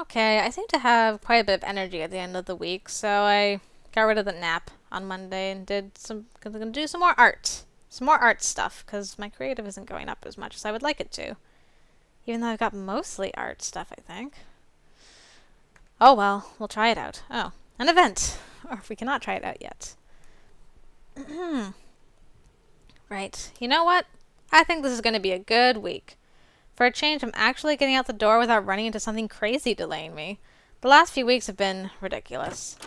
Okay, I seem to have quite a bit of energy at the end of the week, so I got rid of the nap on Monday and gonna do some more art. Some more art stuff, because my creative isn't going up as much as I would like it to. Even though I've got mostly art stuff, I think. Oh well, we'll try it out. Oh, an event! Or if we cannot try it out yet. Right, you know what? I think this is going to be a good week. For a change, I'm actually getting out the door without running into something crazy delaying me. The last few weeks have been ridiculous.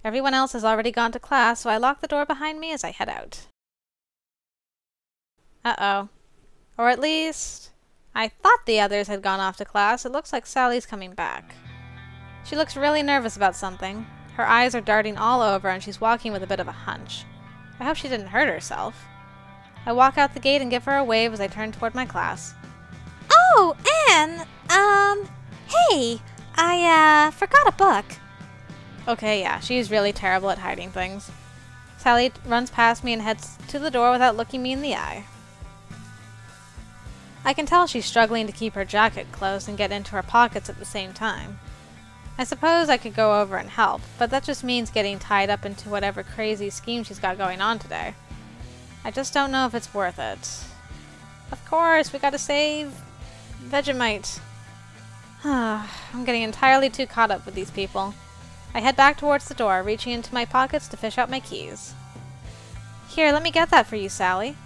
Everyone else has already gone to class, so I lock the door behind me as I head out. Uh-oh. Or at least, I thought the others had gone off to class. It looks like Sally's coming back. She looks really nervous about something. Her eyes are darting all over, and she's walking with a bit of a hunch. I hope she didn't hurt herself. I walk out the gate and give her a wave as I turn toward my class. Oh, Anne, hey, I forgot a book. Okay, yeah, she's really terrible at hiding things. Sally runs past me and heads to the door without looking me in the eye. I can tell she's struggling to keep her jacket closed and get into her pockets at the same time. I suppose I could go over and help, but that just means getting tied up into whatever crazy scheme she's got going on today. I just don't know if it's worth it. Of course, we gotta save Vegemite. I'm getting entirely too caught up with these people. I head back towards the door, reaching into my pockets to fish out my keys. Here, let me get that for you, Sally.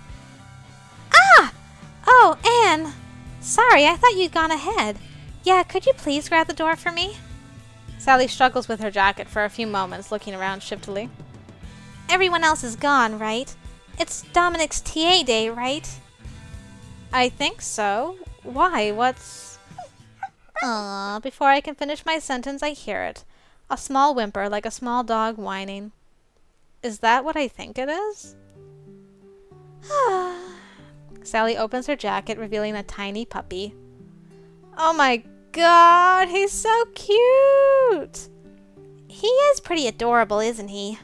Ah! Oh, Anne! Sorry, I thought you'd gone ahead. Yeah, could you please grab the door for me? Sally struggles with her jacket for a few moments, looking around shiftily. Everyone else is gone, right? It's Dominic's TA day, right? I think so. Why? What's... Before I can finish my sentence, I hear it. A small whimper, like a small dog whining. Is that what I think it is? Sally opens her jacket, revealing a tiny puppy. Oh my god, he's so cute! He is pretty adorable, isn't he?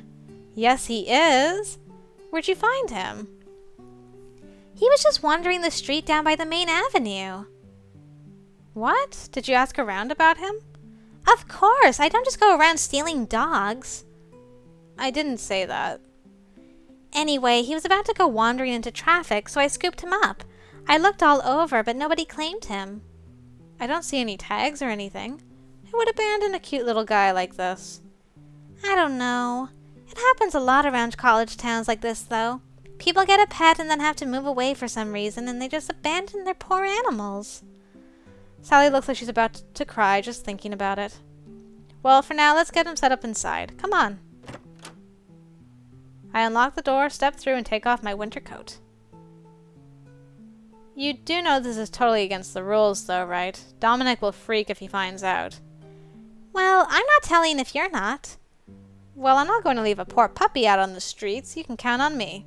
Yes, he is. Where'd you find him? He was just wandering the street down by the main avenue. What? Did you ask around about him? Of course, I don't just go around stealing dogs. I didn't say that. Anyway, he was about to go wandering into traffic, so I scooped him up. I looked all over, but nobody claimed him. I don't see any tags or anything. Who would abandon a cute little guy like this? I don't know. It happens a lot around college towns like this, though. People get a pet and then have to move away for some reason, and they just abandon their poor animals. Sally looks like she's about to cry just thinking about it. Well, for now, let's get him set up inside. Come on. I unlock the door, step through, and take off my winter coat. You do know this is totally against the rules, though, right? Dominic will freak if he finds out. Well, I'm not telling if you're not. Well, I'm not going to leave a poor puppy out on the streets. You can count on me.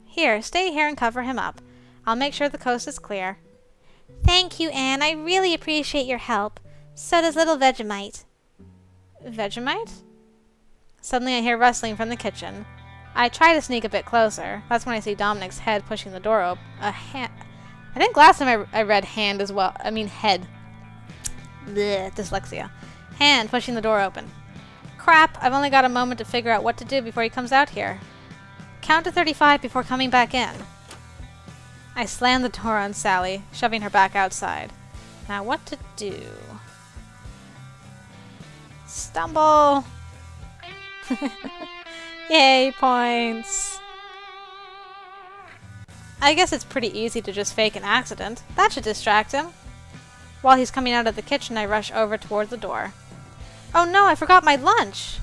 Here, stay here and cover him up. I'll make sure the coast is clear. Thank you, Anne. I really appreciate your help. So does little Vegemite. Vegemite? Suddenly I hear rustling from the kitchen. I try to sneak a bit closer. That's when I see Dominic's head pushing the door open. A hand. I think last time I read hand as well. I mean head. Blech, dyslexia. Hand pushing the door open. Crap, I've only got a moment to figure out what to do before he comes out here. Count to 35 before coming back in. I slam the door on Sally, shoving her back outside. Now what to do? Stumble! Yay, points! I guess it's pretty easy to just fake an accident. That should distract him. While he's coming out of the kitchen, I rush over toward the door. Oh no, I forgot my lunch!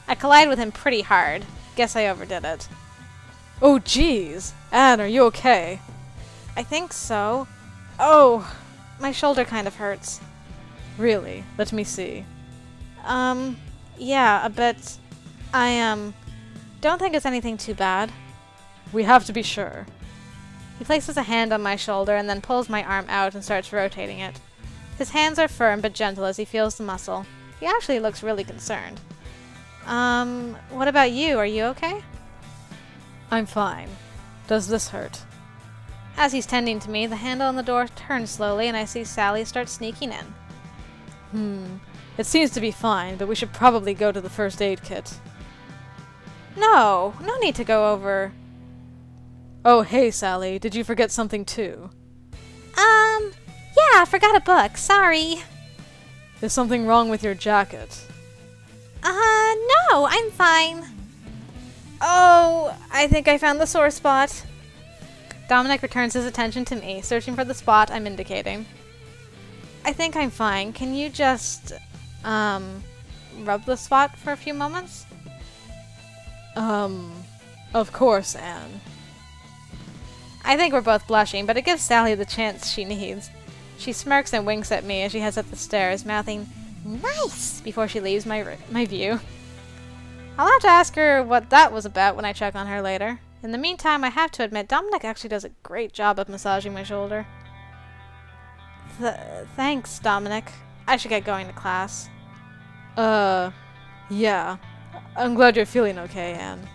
I collide with him pretty hard. Guess I overdid it. Oh jeez! Anne, are you okay? I think so. Oh, my shoulder kind of hurts. Really? Let me see. Yeah, a bit. I, don't think it's anything too bad. We have to be sure. He places a hand on my shoulder and then pulls my arm out and starts rotating it. His hands are firm but gentle as he feels the muscle. He actually looks really concerned. What about you? Are you okay? I'm fine. Does this hurt? As he's tending to me, the handle on the door turns slowly and I see Sally start sneaking in. It seems to be fine, but we should probably go to the first aid kit. No need to go over. Oh, hey, Sally, did you forget something too? Yeah, I forgot a book. Sorry. Is something wrong with your jacket? No, I'm fine. Oh, I think I found the sore spot. Dominic returns his attention to me, searching for the spot I'm indicating. I think I'm fine. Can you just, rub the spot for a few moments? Of course, Anne. I think we're both blushing, but it gives Sally the chance she needs. She smirks and winks at me as she heads up the stairs, mouthing, "Nice," before she leaves my view. I'll have to ask her what that was about when I check on her later. In the meantime, I have to admit, Dominic actually does a great job of massaging my shoulder. Thanks, Dominic. I should get going to class. Yeah. I'm glad you're feeling okay, Anne.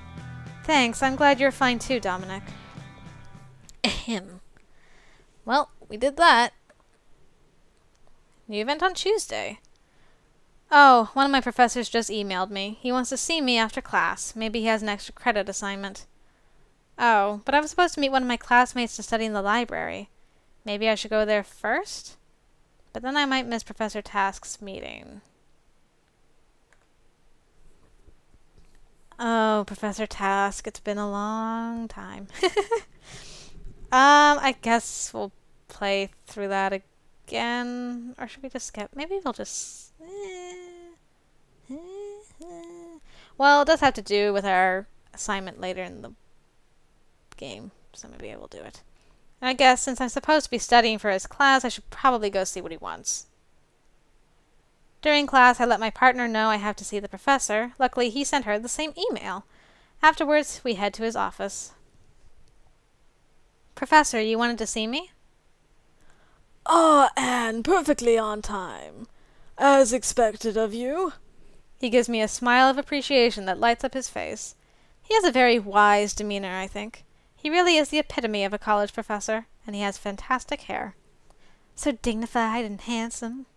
Thanks, I'm glad you're fine too, Dominic. Ahem. Well, we did that. New event on Tuesday. Oh, one of my professors just emailed me. He wants to see me after class. Maybe he has an extra credit assignment. Oh, but I was supposed to meet one of my classmates to study in the library. Maybe I should go there first? But then I might miss Professor Task's meeting. Oh, Professor Task, it's been a long time. I guess we'll play through that again. Or should we just skip? Maybe we'll just... Well, it does have to do with our assignment later in the game, so maybe I will do it. And I guess since I'm supposed to be studying for his class, I should probably go see what he wants. During class, I let my partner know I have to see the professor. Luckily, he sent her the same email. Afterwards, we head to his office. Professor, you wanted to see me? Ah, Anne, perfectly on time. As expected of you. He gives me a smile of appreciation that lights up his face. He has a very wise demeanor, I think. He really is the epitome of a college professor, and he has fantastic hair. So dignified and handsome.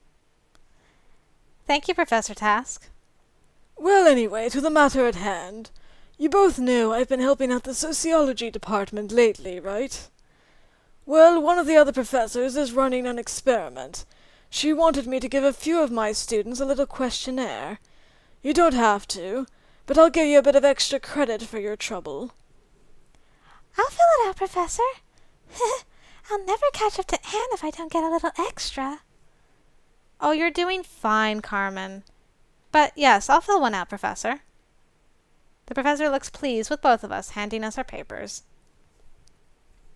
Thank you, Professor Task. Well, anyway, to the matter at hand. You both know I've been helping out the sociology department lately, right? Well, one of the other professors is running an experiment. She wanted me to give a few of my students a little questionnaire. You don't have to, but I'll give you a bit of extra credit for your trouble. I'll fill it out, Professor. I'll never catch up to Anne if I don't get a little extra. Oh, you're doing fine, Carmen. But yes, I'll fill one out, Professor. The professor looks pleased with both of us, handing us our papers.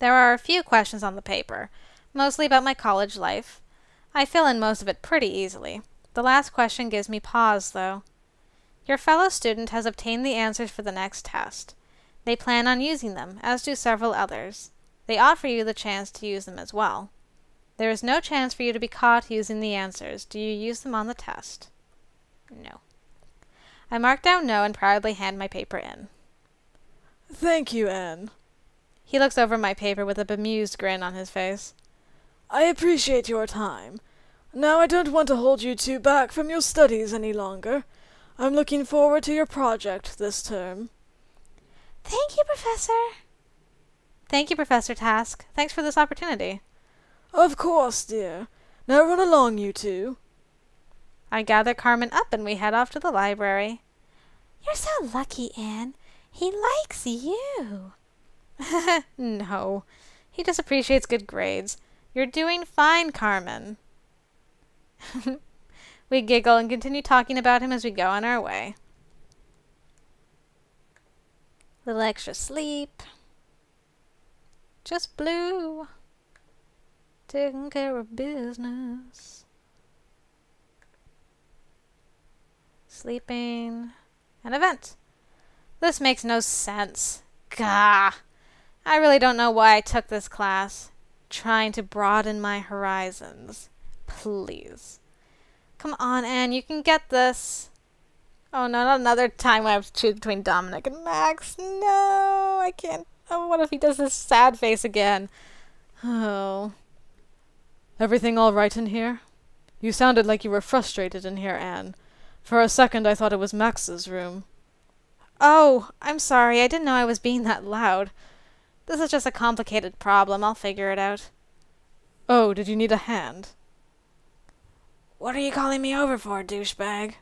There are a few questions on the paper, mostly about my college life. I fill in most of it pretty easily. The last question gives me pause, though. Your fellow student has obtained the answers for the next test. They plan on using them, as do several others. They offer you the chance to use them as well. There is no chance for you to be caught using the answers. Do you use them on the test? No. I mark down no and proudly hand my paper in. Thank you, Anne. He looks over my paper with a bemused grin on his face. I appreciate your time. Now I don't want to hold you two back from your studies any longer. I'm looking forward to your project this term. Thank you, Professor. Thank you, Professor Task. Thanks for this opportunity. Of course, dear. Now run along, you two. I gather Carmen up and we head off to the library. You're so lucky, Anne. He likes you. No. He just appreciates good grades. You're doing fine, Carmen. We giggle and continue talking about him as we go on our way. Little extra sleep. Just blue. Taking care of business. Sleeping. An event. This makes no sense. Gah. I really don't know why I took this class. Trying to broaden my horizons. Please. Come on, Anne, you can get this. Oh no, not another time I have to choose between Dominic and Max. No, I can't. Oh, what if he does this sad face again? Oh. Everything all right in here? You sounded like you were frustrated in here, Anne. For a second I thought it was Max's room. Oh, I'm sorry. I didn't know I was being that loud. This is just a complicated problem. I'll figure it out. Oh, did you need a hand? What are you calling me over for, douchebag?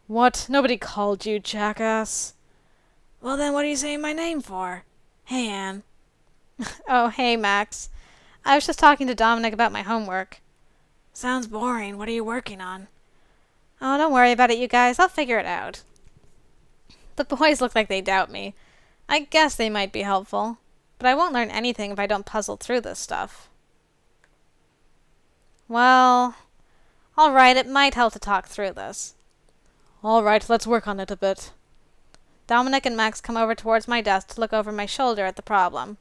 What? Nobody called you, jackass. Well then, what are you saying my name for? Hey, Anne. Oh, hey, Max. I was just talking to Dominic about my homework. Sounds boring. What are you working on? Oh, don't worry about it, you guys. I'll figure it out. The boys look like they doubt me. I guess they might be helpful. But I won't learn anything if I don't puzzle through this stuff. Well, alright, it might help to talk through this. Alright, let's work on it a bit. Dominic and Max come over towards my desk to look over my shoulder at the problem.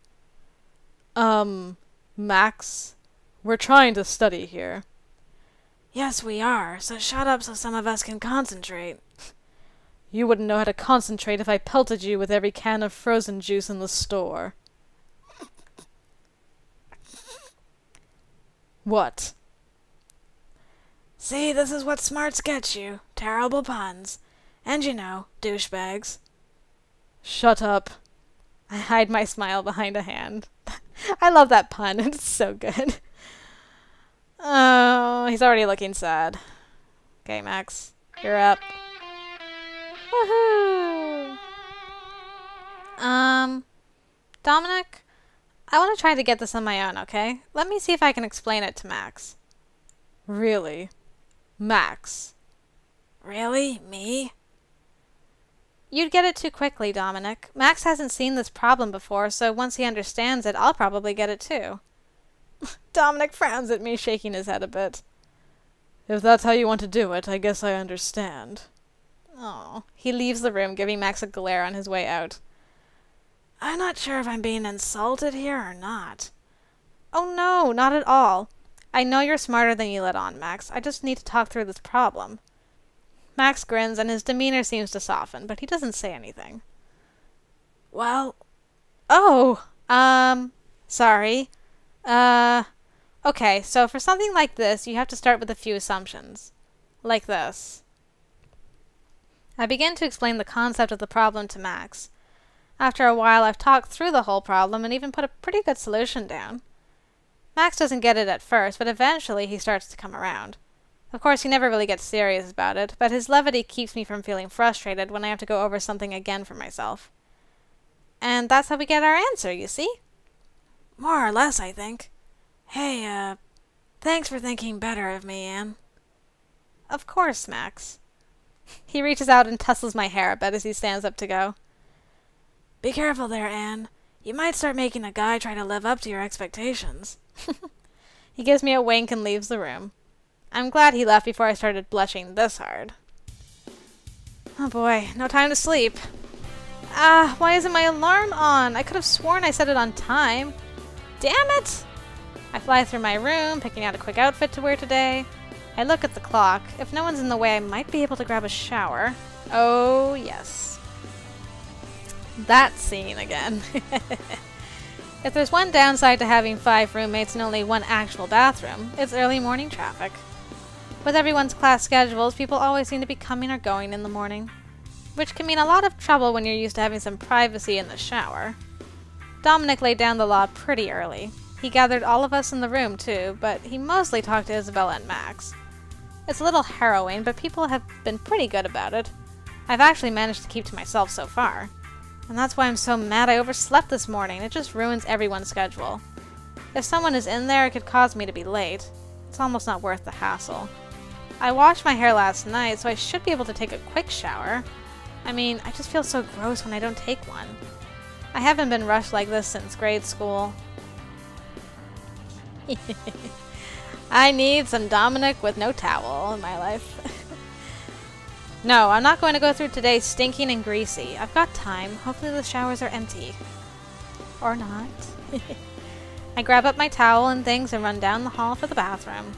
Max? We're trying to study here. Yes, we are, so shut up so some of us can concentrate. You wouldn't know how to concentrate if I pelted you with every can of frozen juice in the store. What? See, this is what smarts get you. Terrible puns. And you know, douchebags. Shut up. I hide my smile behind a hand. I love that pun. It's so good. Oh, he's already looking sad. Okay, Max, you're up. Woohoo! Dominic, I want to try to get this on my own, okay? Let me see if I can explain it to Max. Really? Max? Really? Me? You'd get it too quickly, Dominic. Max hasn't seen this problem before, so once he understands it, I'll probably get it too. Dominic frowns at me, shaking his head a bit. If that's how you want to do it, I guess I understand. Oh, he leaves the room, giving Max a glare on his way out. I'm not sure if I'm being insulted here or not. Oh no, not at all. I know you're smarter than you let on, Max. I just need to talk through this problem. Max grins and his demeanor seems to soften, but he doesn't say anything. Well... Oh, sorry. Okay, so for something like this, you have to start with a few assumptions. Like this. I begin to explain the concept of the problem to Max. After a while, I've talked through the whole problem and even put a pretty good solution down. Max doesn't get it at first, but eventually he starts to come around. Of course, he never really gets serious about it, but his levity keeps me from feeling frustrated when I have to go over something again for myself. And that's how we get our answer, you see? More or less, I think. Hey, thanks for thinking better of me, Anne. Of course, Max. He reaches out and tussles my hair a bit as he stands up to go. Be careful there, Anne. You might start making a guy try to live up to your expectations. He gives me a wink and leaves the room. I'm glad he left before I started blushing this hard. Oh boy, no time to sleep. Why isn't my alarm on? I could have sworn I set it on time. Damn it! I fly through my room, picking out a quick outfit to wear today. I look at the clock. If no one's in the way, I might be able to grab a shower. Oh, yes. That scene again. If there's one downside to having 5 roommates and only one actual bathroom, it's early morning traffic. With everyone's class schedules, people always seem to be coming or going in the morning, which can mean a lot of trouble when you're used to having some privacy in the shower. Dominic laid down the law pretty early. He gathered all of us in the room too, but he mostly talked to Isabella and Max. It's a little harrowing, but people have been pretty good about it. I've actually managed to keep to myself so far. And that's why I'm so mad I overslept this morning. It just ruins everyone's schedule. If someone is in there, it could cause me to be late. It's almost not worth the hassle. I washed my hair last night, so I should be able to take a quick shower. I mean, I just feel so gross when I don't take one. I haven't been rushed like this since grade school. I need some Dominic with no towel in my life. No, I'm not going to go through today stinking and greasy. I've got time. Hopefully the showers are empty. Or not. I grab up my towel and things and run down the hall for the bathroom.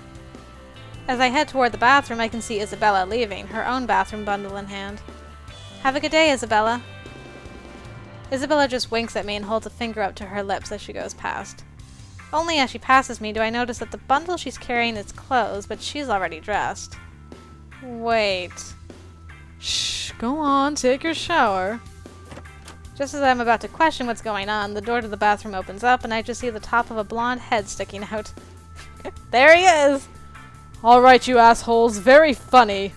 As I head toward the bathroom, I can see Isabella leaving, her own bathroom bundle in hand. Have a good day, Isabella. Isabella just winks at me and holds a finger up to her lips as she goes past. Only as she passes me do I notice that the bundle she's carrying is clothes, but she's already dressed. Wait. Shh, go on, take your shower. Just as I'm about to question what's going on, the door to the bathroom opens up and I just see the top of a blonde head sticking out. There he is! Alright, you assholes, very funny.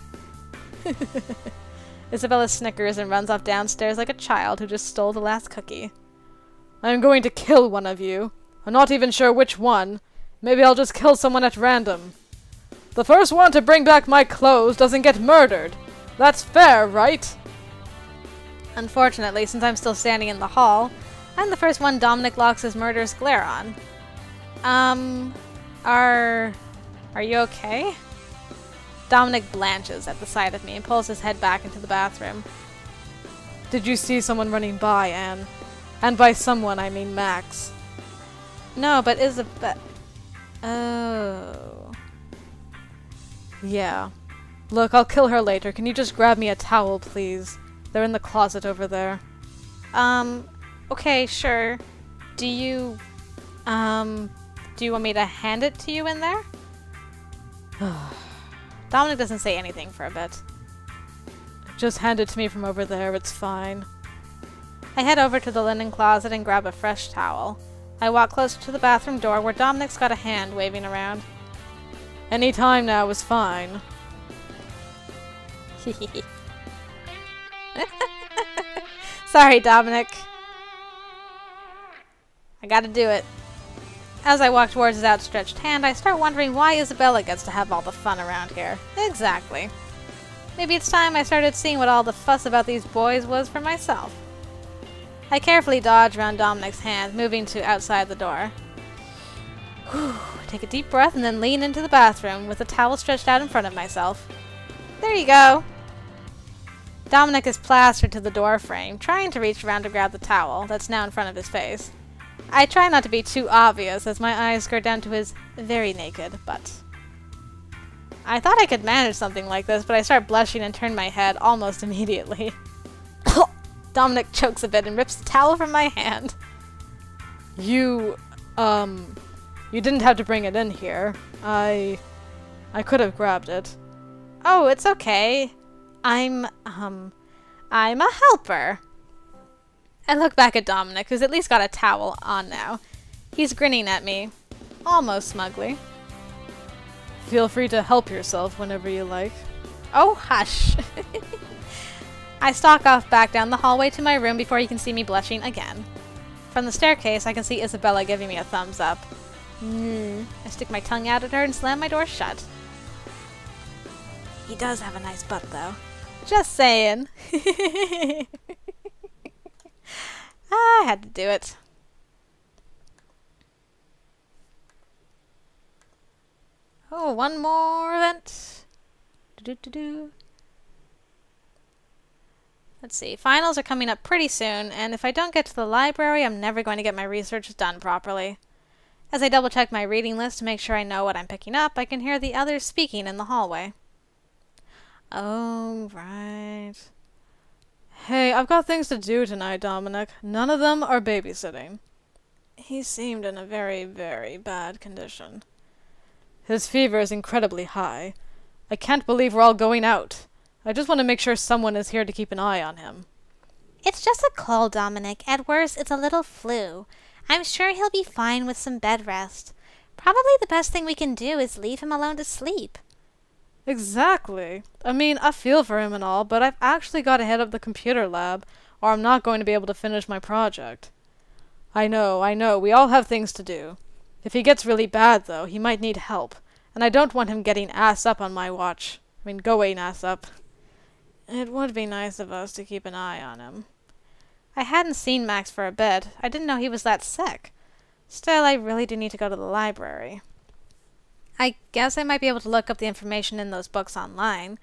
Isabella snickers and runs off downstairs like a child who just stole the last cookie. I'm going to kill one of you. I'm not even sure which one. Maybe I'll just kill someone at random. The first one to bring back my clothes doesn't get murdered. That's fair, right? Unfortunately, since I'm still standing in the hall, I'm the first one Dominic locks his murderous glare on. Are you okay? Dominic blanches at the sight of me and pulls his head back into the bathroom. Did you see someone running by, Anne? And by someone, I mean Max. No, but Isabella... Oh... Yeah. Look, I'll kill her later. Can you just grab me a towel, please? They're in the closet over there. Okay, sure. Do you want me to hand it to you in there? Dominic doesn't say anything for a bit. Just hand it to me from over there, it's fine. I head over to the linen closet and grab a fresh towel. I walk closer to the bathroom door where Dominic's got a hand waving around. Any time now is fine. Sorry, Dominic. I gotta do it. As I walk towards his outstretched hand, I start wondering why Isabella gets to have all the fun around here. Exactly. Maybe it's time I started seeing what all the fuss about these boys was for myself. I carefully dodge around Dominic's hand, moving to outside the door. Whew, take a deep breath and then lean into the bathroom with the towel stretched out in front of myself. There you go. Dominic is plastered to the door frame, trying to reach around to grab the towel that's now in front of his face. I try not to be too obvious as my eyes skirt down to his very naked butt. I thought I could manage something like this, but I start blushing and turn my head almost immediately. Dominic chokes a bit and rips the towel from my hand. You didn't have to bring it in here. I could have grabbed it. Oh, it's okay. I'm a helper. I look back at Dominic, who's at least got a towel on now. He's grinning at me, almost smugly. Feel free to help yourself whenever you like. Oh, hush. I stalk off back down the hallway to my room before he can see me blushing again. From the staircase, I can see Isabella giving me a thumbs up. I stick my tongue out at her and slam my door shut. He does have a nice butt, though. Just saying. I had to do it. Oh, one more event. Let's see. Finals are coming up pretty soon, and if I don't get to the library, I'm never going to get my research done properly. As I double-check my reading list to make sure I know what I'm picking up, I can hear the others speaking in the hallway. Oh, right. Hey, I've got things to do tonight, Dominic. None of them are babysitting. He seemed in a very, very bad condition. His fever is incredibly high. I can't believe we're all going out. I just want to make sure someone is here to keep an eye on him. It's just a cold, Dominic. At worst, it's a little flu. I'm sure he'll be fine with some bed rest. Probably the best thing we can do is leave him alone to sleep. Exactly. I mean, I feel for him and all, but I've actually got to head up the computer lab, or I'm not going to be able to finish my project. I know, we all have things to do. If he gets really bad, though, he might need help, and I don't want him getting ass up on my watch. I mean, going ass up. It would be nice of us to keep an eye on him. I hadn't seen Max for a bit. I didn't know he was that sick. Still, I really do need to go to the library. I guess I might be able to look up the information in those books online.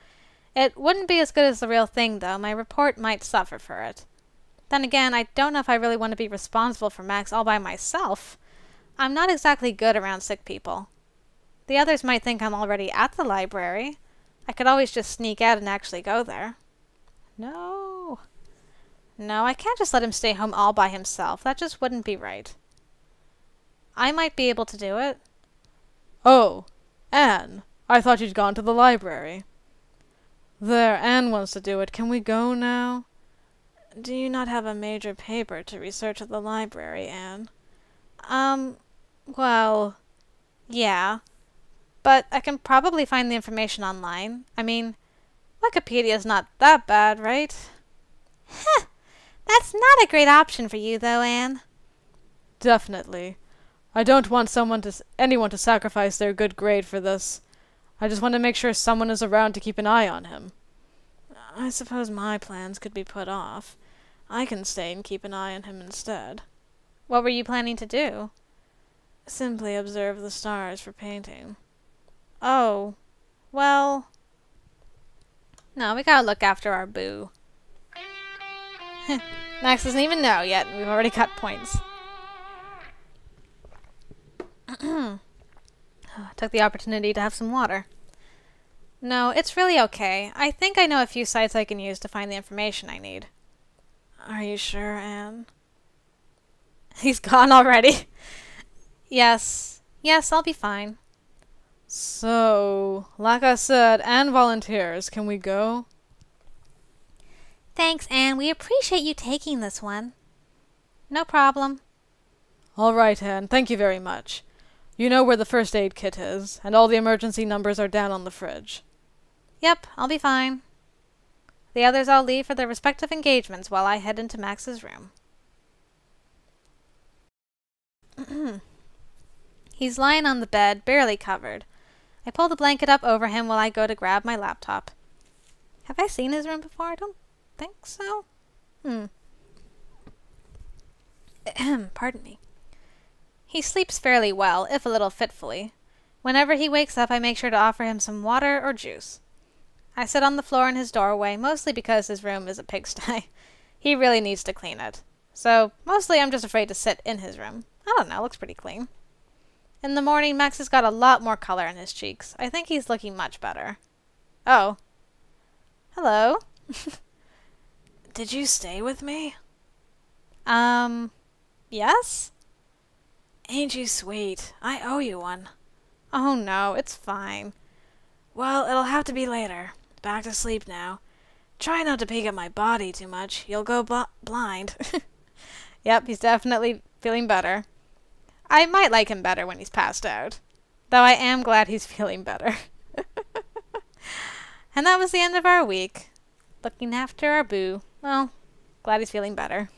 It wouldn't be as good as the real thing, though. My report might suffer for it. Then again, I don't know if I really want to be responsible for Max all by myself. I'm not exactly good around sick people. The others might think I'm already at the library. I could always just sneak out and actually go there. No, I can't just let him stay home all by himself. That just wouldn't be right. I might be able to do it. Oh, Anne, I thought you'd gone to the library. There, Anne wants to do it. Can we go now? Do you not have a major paper to research at the library, Anne? Well, yeah. But I can probably find the information online. I mean, Wikipedia's not that bad, right? Heh, that's not a great option for you, though, Anne. Definitely. I don't want anyone to sacrifice their good grade for this. I just want to make sure someone is around to keep an eye on him. I suppose my plans could be put off. I can stay and keep an eye on him instead. What were you planning to do? Simply observe the stars for painting. Oh, well... No, we gotta look after our boo. Max doesn't even know yet, and we've already cut points. Took the opportunity to have some water. No, it's really okay. I think I know a few sites I can use to find the information I need. Are you sure, Anne? He's gone already. Yes. Yes, I'll be fine. So, like I said, Anne volunteers. Can we go? Thanks, Anne. We appreciate you taking this one. No problem. All right, Anne. Thank you very much. You know where the first aid kit is, and all the emergency numbers are down on the fridge. Yep, I'll be fine. The others all leave for their respective engagements while I head into Max's room. He's lying on the bed, barely covered. I pull the blanket up over him while I go to grab my laptop. Have I seen his room before? I don't think so. Pardon me. He sleeps fairly well, if a little fitfully. Whenever he wakes up, I make sure to offer him some water or juice. I sit on the floor in his doorway, mostly because his room is a pigsty. He really needs to clean it. So, mostly I'm just afraid to sit in his room. I don't know, it looks pretty clean. In the morning, Max has got a lot more color in his cheeks. I think he's looking much better. Oh. Hello. Did you stay with me? Yes? Ain't you sweet? I owe you one. Oh no, it's fine. Well, it'll have to be later. Back to sleep now. Try not to peek at my body too much. You'll go blind. Yep, he's definitely feeling better. I might like him better when he's passed out. Though I am glad he's feeling better. And that was the end of our week. Looking after our boo. Well, glad he's feeling better.